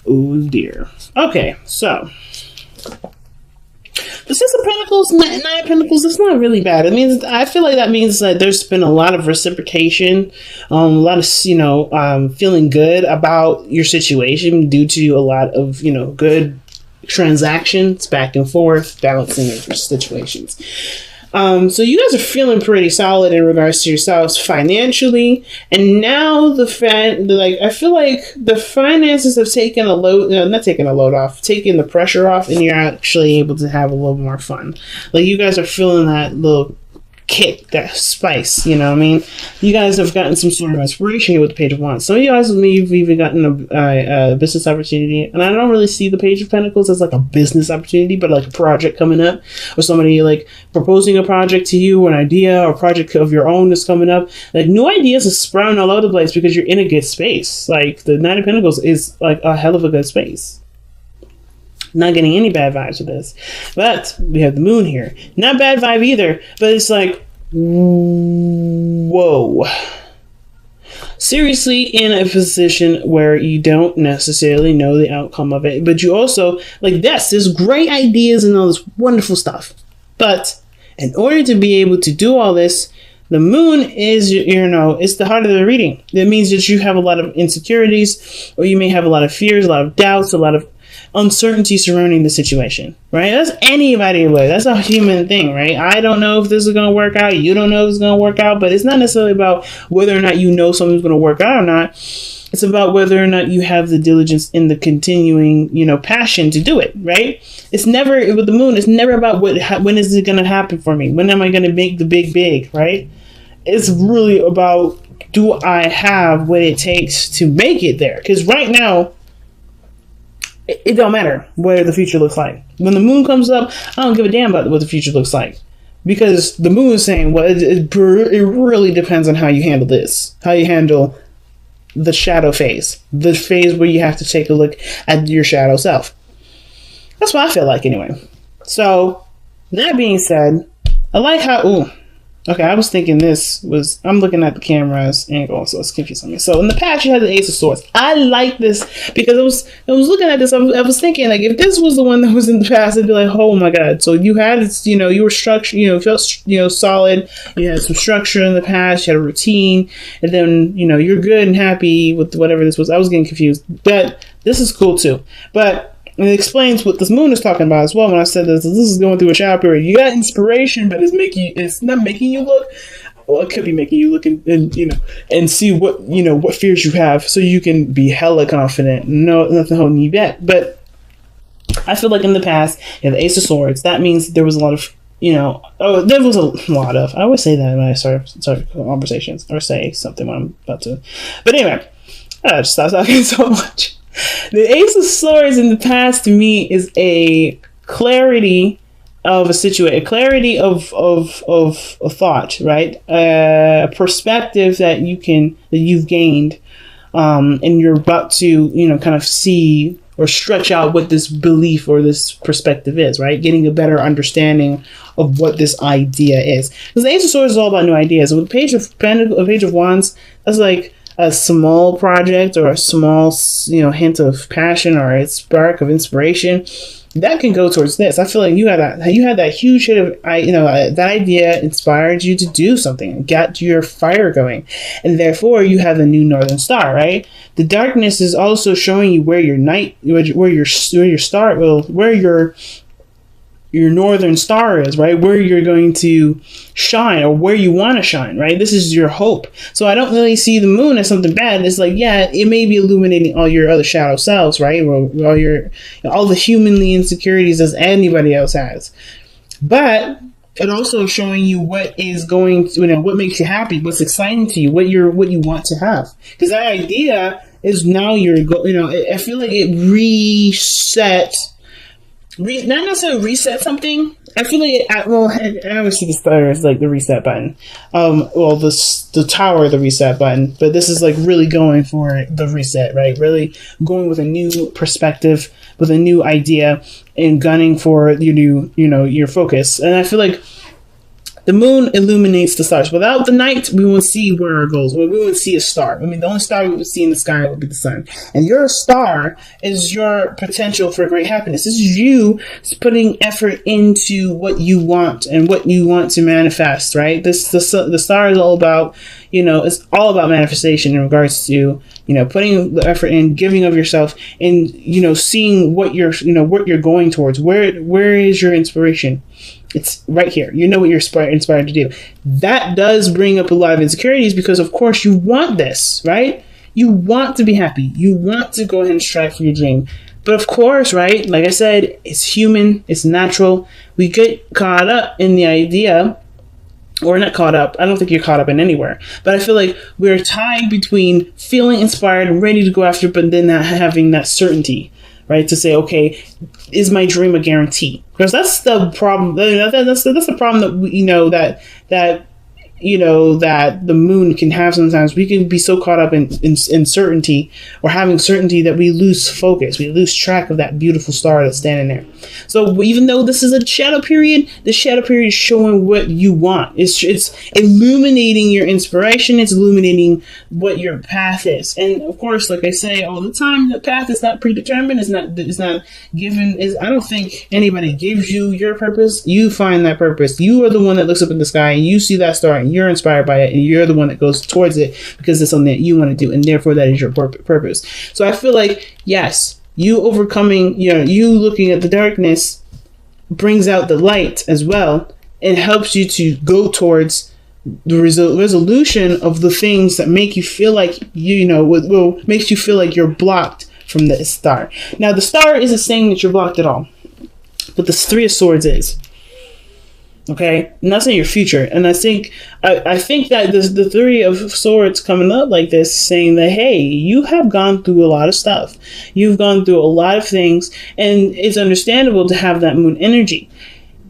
Oh dear. Okay, so the Six of Pentacles, Nine of Pentacles, it's not really bad. It means, I feel like that means that there's been a lot of reciprocation, a lot of, feeling good about your situation due to a lot of, good transactions back and forth, balancing of situations. So you guys are feeling pretty solid in regards to yourselves financially, and now I feel like the finances have taken a load, not taking a load off, taking the pressure off, and you're actually able to have a little more fun. Like, you guys are feeling that little kick, that spice, you know what I mean? You guys have gotten some sort of inspiration here with the Page of Wands. Some of you guys with me, you've even gotten a business opportunity, and I don't really see the Page of Pentacles as like a business opportunity, but like a project coming up, or somebody like proposing a project to you, an idea or project of your own that's coming up. Like, new ideas are sprouting all over the place because you're in a good space. Like, the Nine of Pentacles is like a hell of a good space. Not getting any bad vibes with this. But we have the moon here. Not bad vibe either, but it's like, whoa. Seriously in a position where you don't necessarily know the outcome of it, but you also, like, there's great ideas and all this wonderful stuff. But in order to be able to do all this, the moon is, it's the heart of the reading. That means that you have a lot of insecurities, or you may have a lot of fears, a lot of doubts, a lot of uncertainty surrounding the situation, right? That's anybody would. That's a human thing, right? I don't know if this is going to work out. You don't know if it's going to work out, but it's not necessarily about whether or not you know something's going to work out or not. It's about whether or not you have the diligence in the continuing, passion to do it, right? It's never, with the moon, it's never about when is it going to happen for me? When am I going to make the big, right? It's really about, do I have what it takes to make it there? Because right now, it don't matter what the future looks like. When the moon comes up, I don't give a damn about what the future looks like. Because the moon is saying, well, it really depends on how you handle this. How you handle the shadow phase. The phase where you have to take a look at your shadow self. That's what I feel like anyway. So, that being said, I like how... Okay, I was thinking I'm looking at the camera's angle, so it's confusing me. So in the past, you had the Ace of Swords. I like this because I was looking at this. I was thinking, like, if this was the one that was in the past, I'd be like, oh my god. So you had, you were structured, felt, solid. You had some structure in the past. You had a routine, and then you're good and happy with whatever this was. I was getting confused, but this is cool too. But it explains what this moon is talking about as well. When I said this is going through a shadow period. You got inspiration, but it's not making you look. Well, it could be making you look and see what fears you have, so you can be hella confident. No, nothing holding you back. But I feel like in the past, the Ace of Swords. That means there was a lot of there was a lot of. I always say that when I start conversations or say something when I'm about to. But anyway, I just stop talking so much. The Ace of Swords in the past to me is a clarity of a situation, a clarity of a thought, right? A perspective that you've gained, and you're about to, kind of see or stretch out what this belief or this perspective is, right? Getting a better understanding of what this idea is. Because the Ace of Swords is all about new ideas. With a Page of Wands, that's like a small project or a small, hint of passion or a spark of inspiration that can go towards this. I feel like you had that huge hit of, that idea inspired you to do something, got your fire going, and therefore you have the new Northern Star, right? The darkness is also showing you where your your Northern Star is, right? Where you're going to shine or where you want to shine, right? This is your hope. So I don't really see the moon as something bad. It's like, yeah, it may be illuminating all your other shadow selves, right? All the humanly insecurities as anybody else has. But it also showing you what is going to, what makes you happy, what's exciting to you, what you want to have. Because that idea is now I feel like it not necessarily reset something. I feel like I always see the star as like the reset button. The tower, the reset button. But this is like really going for the reset, right? Really going with a new perspective, with a new idea, and gunning for your focus. And I feel like The moon illuminates the stars. Without the night, we won't see where our goals. Well, we won't see a star. I mean, the only star we would see in the sky would be the sun. And your star is your potential for great happiness. This is you putting effort into what you want and what you want to manifest, right? The star is all about, it's all about manifestation in regards to, putting the effort in, giving of yourself, and, seeing what you're going towards. Where is your inspiration? It's right here. You know what you're inspired to do. That does bring up a lot of insecurities because, of course, you want this, right? You want to be happy. You want to go ahead and strive for your dream. But of course, right, like I said, it's human. It's natural. We get caught up in the idea, or not caught up. I don't think you're caught up in anywhere. But I feel like we're tied between feeling inspired and ready to go after, but then not having that certainty. Right, to say, okay, is my dream a guarantee? Because that's the problem. That's the problem that that the moon can have sometimes. We can be so caught up in certainty or having certainty that we lose focus. We lose track of that beautiful star that's standing there. So even though this is a shadow period, the shadow period is showing what you want. It's illuminating your inspiration. It's illuminating what your path is. And of course, like I say all the time, the path is not predetermined. It's not given. I don't think anybody gives you your purpose. You find that purpose. You are the one that looks up in the sky and you see that star and you're inspired by it, and you're the one that goes towards it because it's something that you want to do, and therefore that is your purpose. So I feel like, yes, you overcoming, you looking at the darkness brings out the light as well and helps you to go towards the resolution of the things that make you feel like, makes you feel like you're blocked from the star. Now, the star isn't saying that you're blocked at all, but the Three of Swords is. Okay, and that's in your future. And I think that the Three of Swords coming up like this, saying that, hey, you have gone through a lot of stuff. You've gone through a lot of things, and it's understandable to have that moon energy.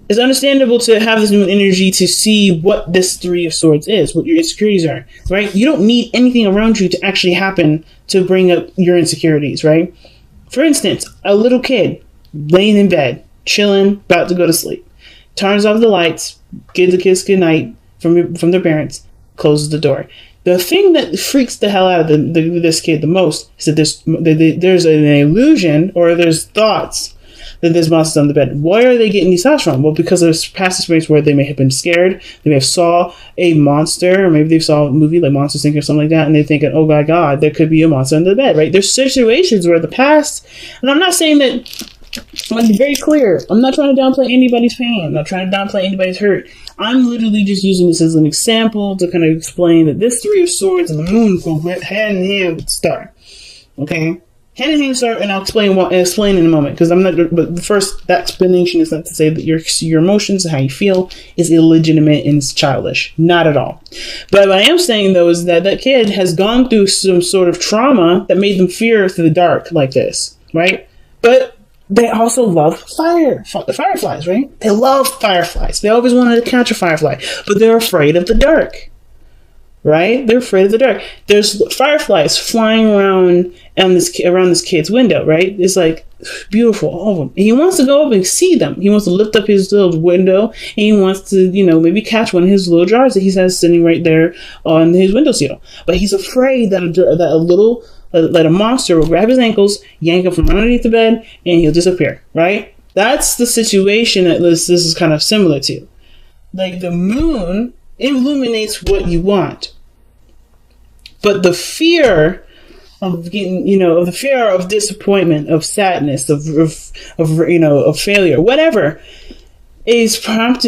It's understandable to have this moon energy to see what this Three of Swords is, what your insecurities are, right? You don't need anything around you to actually happen to bring up your insecurities, right? For instance, a little kid laying in bed, chilling, about to go to sleep. Turns off the lights, gives a kiss goodnight from their parents, closes the door. The thing that freaks the hell out of this kid the most is that there's an illusion, or there's thoughts that there's monsters on the bed. Why are they getting these thoughts from? Well, because there's past experience where they may have been scared, they may have saw a monster, or maybe they saw a movie like Monsters Inc. or something like that, and they're thinking, oh my God, there could be a monster under the bed, right? There's situations where the past, and I'm not saying that, I want to be very clear. I'm not trying to downplay anybody's pain. I'm not trying to downplay anybody's hurt. I'm literally just using this as an example to kind of explain that this Three of Swords and the moon go hand in hand with the star. Okay? Hand in hand star, and I'll explain in a moment, because I'm not. But first, that explanation is not to say that your emotions and how you feel is illegitimate and it's childish. Not at all. But what I am saying though is that that kid has gone through some sort of trauma that made them fear through the dark like this, right? But they also love fireflies, right? They love fireflies. They always wanted to catch a firefly, but they're afraid of the dark, right? They're afraid of the dark. There's fireflies flying around around this kid's window, right? It's like beautiful, all of them. And he wants to go up and see them. He wants to lift up his little window, and he wants to, maybe catch one of his little jars that he has sitting right there on his windowsill. But he's afraid that a monster will grab his ankles, yank him from underneath the bed, and he'll disappear, right? That's the situation that this is kind of similar to. Like, the moon illuminates what you want. But the fear of getting, the fear of disappointment, of sadness, of failure, whatever, it's not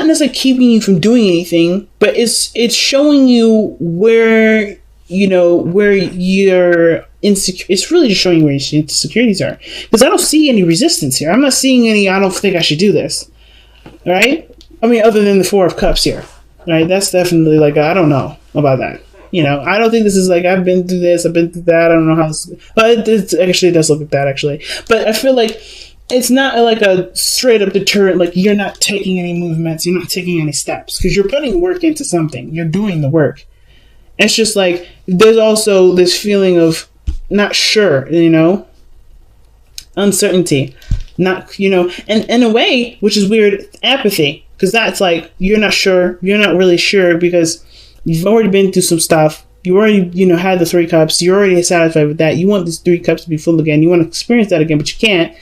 necessarily keeping you from doing anything, but it's showing you where you're insecure. It's really just showing you where your insecurities are. Because I don't see any resistance here. I'm not seeing any, I don't think I should do this. Right? I mean, other than the Four of Cups here. Right? That's definitely like, I don't know about that. I don't think this is like, I've been through this, I've been through that, I don't know how this, but it actually does look like that, actually. But I feel like it's not like a straight up deterrent, like you're not taking any movements, you're not taking any steps, because you're putting work into something. You're doing the work. It's just like, there's also this feeling of not sure, uncertainty. Not, and in a way, which is weird, apathy. Because that's like, you're not sure. You're not really sure because you've already been through some stuff. You already, had the 3 cups. You're already satisfied with that. You want these 3 cups to be full again. You want to experience that again, but you can't.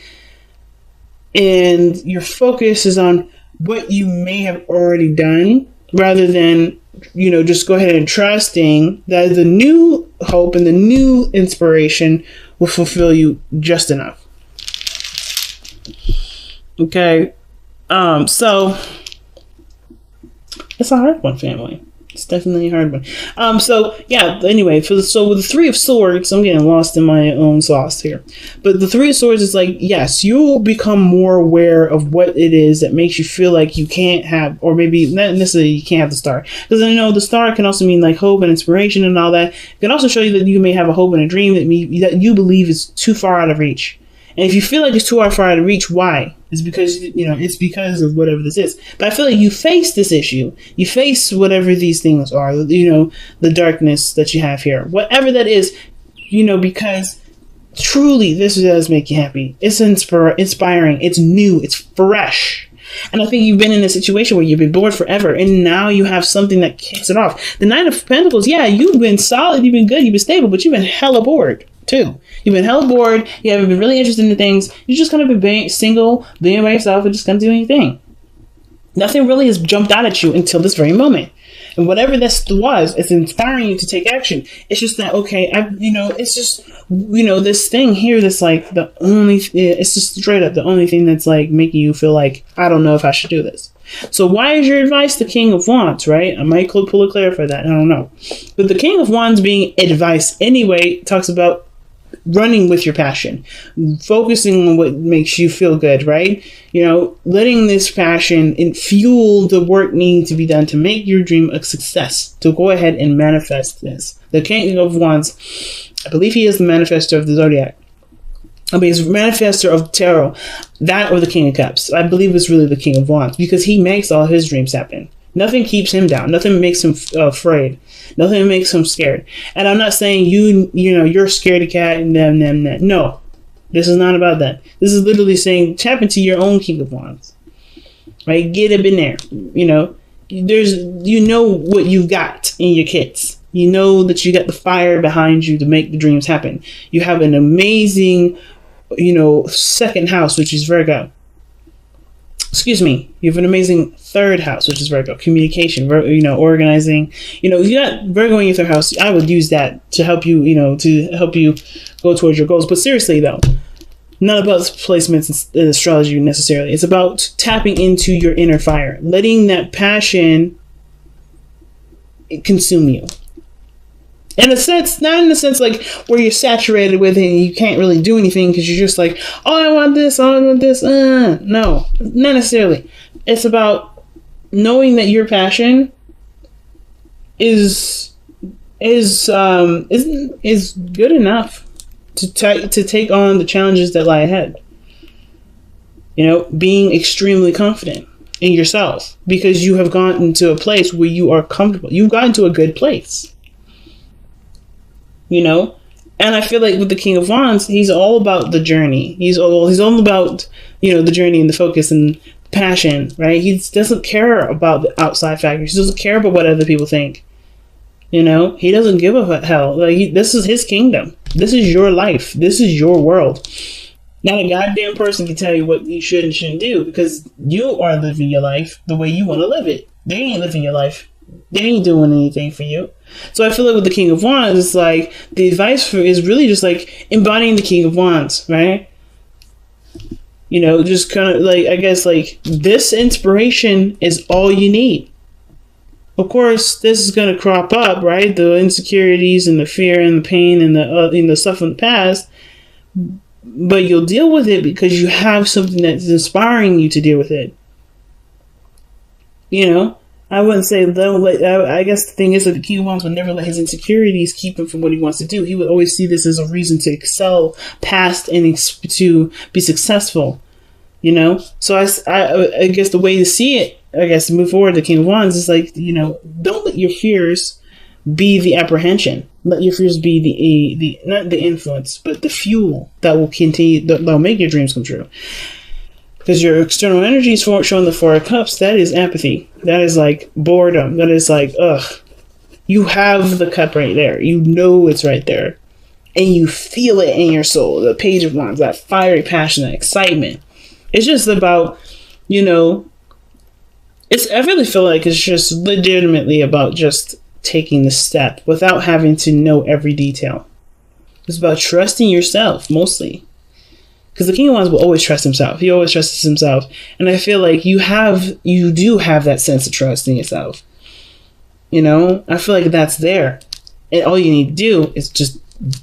And your focus is on what you may have already done rather than, just go ahead and trusting that the new hope and the new inspiration will fulfill you just enough. Okay. So it's a hard one, family. It's definitely a hard one. So yeah, anyway, so with the 3 of Swords, I'm getting lost in my own sauce here. But the 3 of Swords is like, yes, you'll become more aware of what it is that makes you feel like you can't have, or maybe not necessarily you can't have the star. Because I know the star can also mean like hope and inspiration and all that. It can also show you that you may have a hope and a dream that you believe is too far out of reach. And if you feel like it's too far out of reach, why? It's because, it's because of whatever this is. But I feel like you face this issue. You face whatever these things are, the darkness that you have here. Whatever that is, because truly this does make you happy. It's inspiring. It's new. It's fresh. And I think you've been in a situation where you've been bored forever, and now you have something that kicks it off. The Knight of Pentacles, yeah, you've been solid, you've been good, you've been stable, but you've been hella bored too. You've been hella bored. You haven't been really interested in things. You just kind of been single, being by yourself, and just kind of doing your thing. Nothing really has jumped out at you until this very moment. And whatever this was, it's inspiring you to take action. It's just that, okay, it's just, this thing here that's like it's just straight up the only thing that's like making you feel like, I don't know if I should do this. So why is your advice the King of Wands, right? I might pull a clarify that. I don't know. But the King of Wands being advice anyway talks about running with your passion, focusing on what makes you feel good, right? Letting this passion fuel the work needing to be done to make your dream a success, to go ahead and manifest this. The King of Wands, I believe he is the manifestor of the Zodiac. He's the manifestor of tarot, that or the King of Cups. I believe it's really the King of Wands because he makes all his dreams happen. Nothing keeps him down. Nothing makes him afraid. Nothing makes him scared. And I'm not saying you're scared of cat and them. No, this is not about that. This is literally saying tap into your own King of Wands, right? Get up in there. There's what you've got in your kits. You know that you got the fire behind you to make the dreams happen. You have an amazing, second house, which is Virgo. Excuse me, you have an amazing 3rd house, which is Virgo. Communication, organizing. You got Virgo in your 3rd house. I would use that to help you, go towards your goals. But seriously, though, not about placements in astrology necessarily. It's about tapping into your inner fire, letting that passion consume you. In a sense, not in a sense like where you're saturated with it and you can't really do anything because you're just like, oh, I want this, oh, I want this. No, not necessarily. It's about knowing that your passion is good enough to take on the challenges that lie ahead. Being extremely confident in yourself because you have gotten to a place where you are comfortable. You've gotten to a good place. And I feel like with the King of Wands, he's all about the journey. He's all about, the journey and the focus and passion, right? He doesn't care about the outside factors. He doesn't care about what other people think. He doesn't give a hell. This is his kingdom. This is your life. This is your world. Not a goddamn person can tell you what you should and shouldn't do because you are living your life the way you want to live it. They ain't living your life. They ain't doing anything for you. So I feel like with the King of Wands, it's like the advice is really just like embodying the King of Wands, right? Just kind of like, I guess like this inspiration is all you need. Of course, this is going to crop up, right? The insecurities and the fear and the pain and the stuff from the past. But you'll deal with it because you have something that's inspiring you to deal with it. I wouldn't say I guess the thing is that the King of Wands would never let his insecurities keep him from what he wants to do. He would always see this as a reason to excel past and to be successful. So I guess the way to see it, to move forward, the King of Wands is like, don't let your fears be the apprehension. Let your fears be the not the influence, but the fuel that will continue, that'll make your dreams come true. Because your external energy is showing the Four of Cups. That is empathy. That is like boredom. That is like, ugh. You have the cup right there. You know it's right there. And you feel it in your soul. The Page of Wands, that fiery passion, that excitement. It's just about, you know, I really feel like it's just legitimately about just taking the step without having to know every detail. It's about trusting yourself, mostly. Because the King of Wands will always trust himself. He always trusts himself. And I feel like you do have that sense of trust in yourself. You know, I feel like that's there. And all you need to do is just,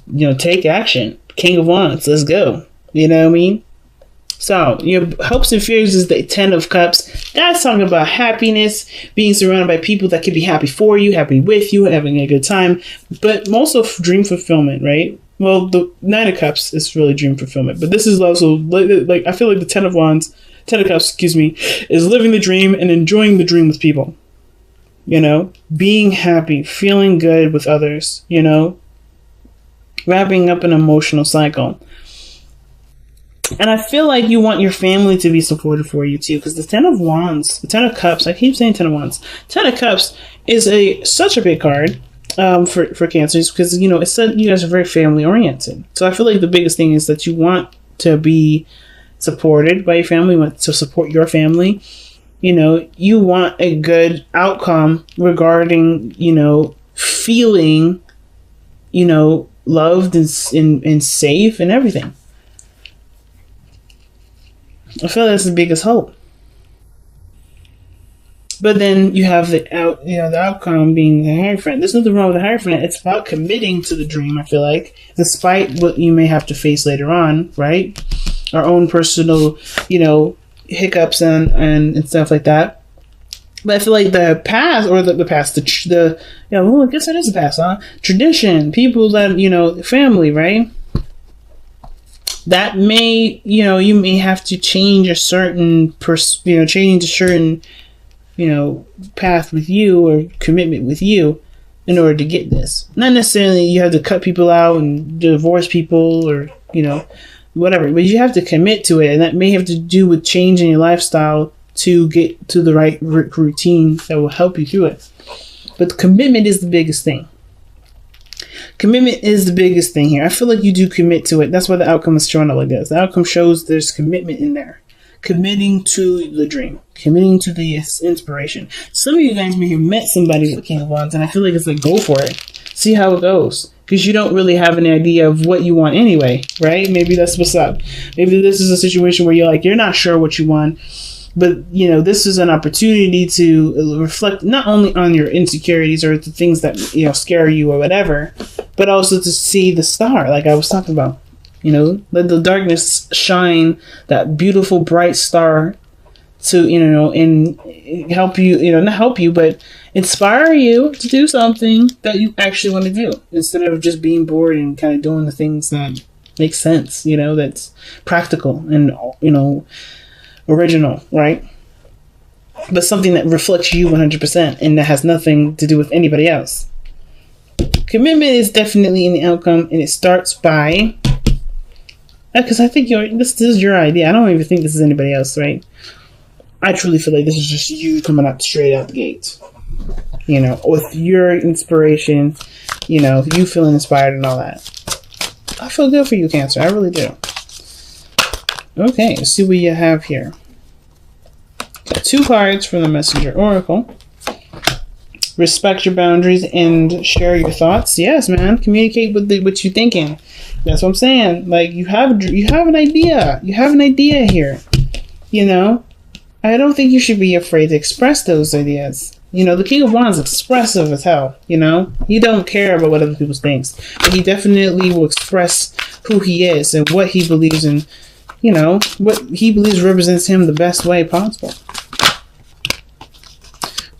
you know, take action. King of Wands, let's go. You know what I mean? So, your hopes and fears is the Ten of Cups. That's talking about happiness, being surrounded by people that could be happy for you, happy with you, having a good time, but also dream fulfillment, right? Well, the Nine of Cups is really dream fulfillment, but this is also, like I feel like the Ten of Cups, is living the dream and enjoying the dream with people. You know, being happy, feeling good with others, you know, wrapping up an emotional cycle. And I feel like you want your family to be supportive for you too, because the Ten of Cups, I keep saying Ten of Wands. Ten of Cups is such a big card for Cancers, because, you know, it said you guys are very family oriented. So I feel like the biggest thing is that you want to be supported by your family, you want to support your family. You know, you want a good outcome regarding, you know, feeling, you know, loved and safe and everything. I feel that's the biggest hope. But then you have the outcome being the Hierophant. There's nothing wrong with the Hierophant. It's about committing to the dream, I feel like, despite what you may have to face later on, right? Our own personal, you know, hiccups and stuff like that. But I feel like the past, or the past, well, I guess that is the past, huh? Tradition, people that, you know, family, right? That may, you know, you may have to change a certain, you know, path with you or commitment with you in order to get this. Not necessarily you have to cut people out and divorce people or, you know, whatever, but you have to commit to it, and that may have to do with changing your lifestyle to get to the right routine that will help you through it. But commitment is the biggest thing. Commitment is the biggest thing here. I feel like you do commit to it. That's why the outcome is showing up like this. The outcome shows there's commitment in there. Committing to the dream. Committing to the inspiration. Some of you guys may have met somebody with King of Wands, and I feel like it's like, go for it. See how it goes. Because you don't really have an idea of what you want anyway, right? Maybe that's what's up. Maybe this is a situation where you're not sure what you want. But, you know, this is an opportunity to reflect not only on your insecurities or the things that, you know, scare you or whatever, but also to see the star, like I was talking about. You know, let the darkness shine that beautiful, bright star to, you know, and help you, you know, not help you, but inspire you to do something that you actually want to do instead of just being bored and kind of doing the things that make sense, you know, that's practical and, you know, original, right? But something that reflects you 100% and that has nothing to do with anybody else. Commitment is definitely in the outcome, and it starts by, because I think this is your idea. I don't even think this is anybody else, right? I truly feel like this is just you coming out straight out the gate. You know, with your inspiration, you know, you feeling inspired and all that. I feel good for you, Cancer. I really do. Okay, let's see what you have here. Got 2 cards from the Messenger Oracle. Respect your boundaries and share your thoughts. Yes, man. Communicate with what you're thinking. That's what I'm saying. Like, you have an idea. You have an idea here. You know? I don't think you should be afraid to express those ideas. You know, the King of Wands is expressive as hell, you know? He don't care about what other people think. But he definitely will express who he is and what he believes in, you know, what he believes represents him the best way possible.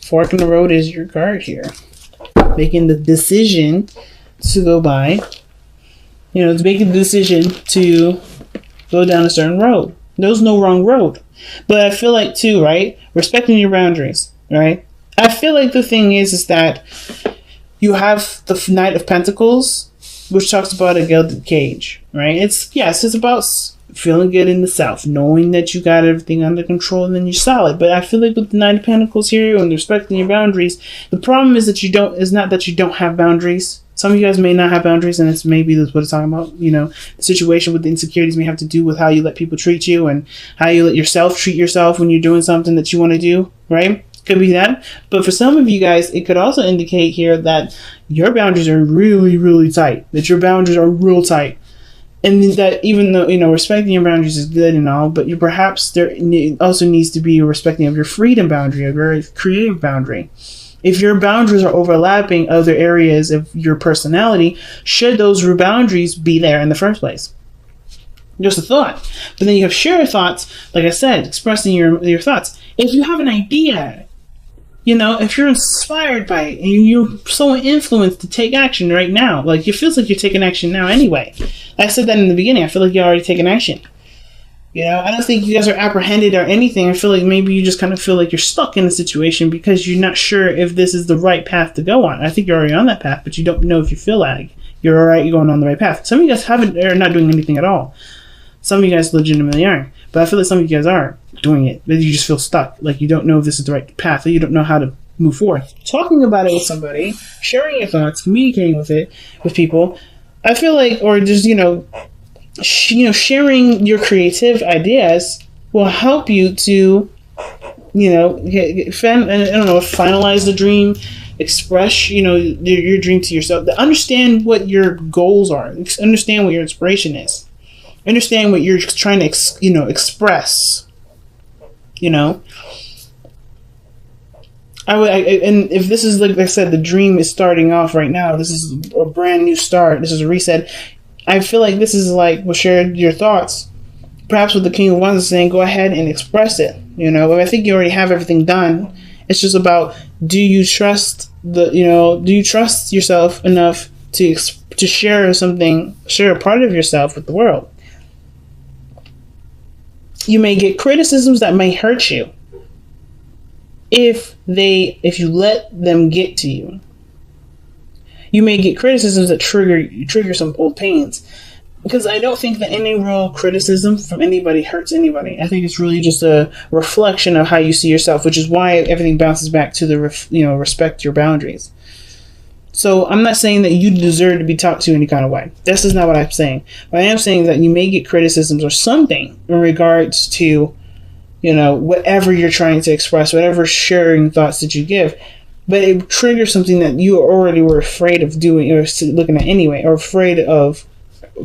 Fork in the road is your card here. Making the decision to go by, you know, it's making the decision to go down a certain road. There's no wrong road. But I feel like, too, right? Respecting your boundaries, right? I feel like the thing is that you have the Knight of Pentacles, which talks about a gilded cage, right? It's about feeling good in the self, knowing that you got everything under control, and then you're solid. But I feel like with the Nine of Pentacles here and respecting your boundaries, the problem is that is not that you don't have boundaries. Some of you guys may not have boundaries, and it's maybe that's what it's talking about. You know, the situation with the insecurities may have to do with how you let people treat you and how you let yourself treat yourself when you're doing something that you want to do, right? Could be that. But for some of you guys, it could also indicate here that your boundaries are really, really tight, that your boundaries are real tight. And that even though, you know, respecting your boundaries is good and all, but perhaps there also needs to be a respecting of your freedom boundary, a very creative boundary. If your boundaries are overlapping other areas of your personality, should those boundaries be there in the first place? Just a thought. But then you have shared thoughts, like I said, expressing your thoughts. If you have an idea, you know, if you're inspired by it and you're so influenced to take action right now, like it feels like you're taking action now anyway. I said that in the beginning. I feel like you're already taking action. You know, I don't think you guys are apprehended or anything. I feel like maybe you just kind of feel like you're stuck in a situation because you're not sure if this is the right path to go on. I think you're already on that path, but you don't know if you feel like you're all right, you're going on the right path. Some of you guys are not doing anything at all. Some of you guys legitimately aren't. But I feel like some of you guys are doing it, but you just feel stuck. Like you don't know if this is the right path, or you don't know how to move forward. Talking about it with somebody, sharing your thoughts, communicating with people, I feel like, or just, sharing your creative ideas will help you to, finalize the dream, express, your dream to yourself. Understand what your goals are. Understand what your inspiration is. Understand what you're trying to, express. And if this is, like I said, the dream is starting off right now. This is a brand new start. This is a reset. I feel like this is like, well, share your thoughts. Perhaps what the King of Wands is saying, go ahead and express it. I think you already have everything done. It's just about, do you trust yourself enough to share a part of yourself with the world? You may get criticisms that may hurt you if you let them get to you. You may get criticisms that trigger some old pains, because I don't think that any real criticism from anybody hurts anybody. I think it's really just a reflection of how you see yourself, which is why everything bounces back to the respect your boundaries. So I'm not saying that you deserve to be talked to any kind of way. This is not what I'm saying. But I am saying that you may get criticisms or something in regards to, whatever you're trying to express, whatever sharing thoughts that you give. But it triggers something that you already were afraid of doing or looking at anyway, or afraid of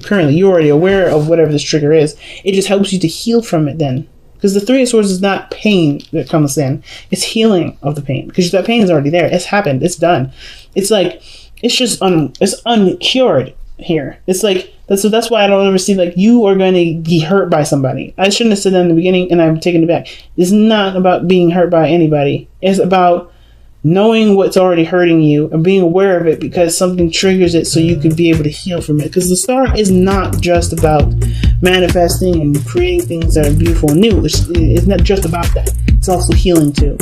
currently. You're already aware of whatever this trigger is. It just helps you to heal from it then. Because the Three of Swords is not pain that comes in. It's healing of the pain. Because that pain is already there. It's happened. It's done. It's like, it's just it's uncured here. It's like, that's why I don't ever see like you are going to be hurt by somebody. I shouldn't have said that in the beginning, and I'm taking it back. It's not about being hurt by anybody. It's about knowing what's already hurting you and being aware of it, because something triggers it so you can be able to heal from it. Because the star is not just about manifesting and creating things that are beautiful and new. It's not just about that. It's also healing too.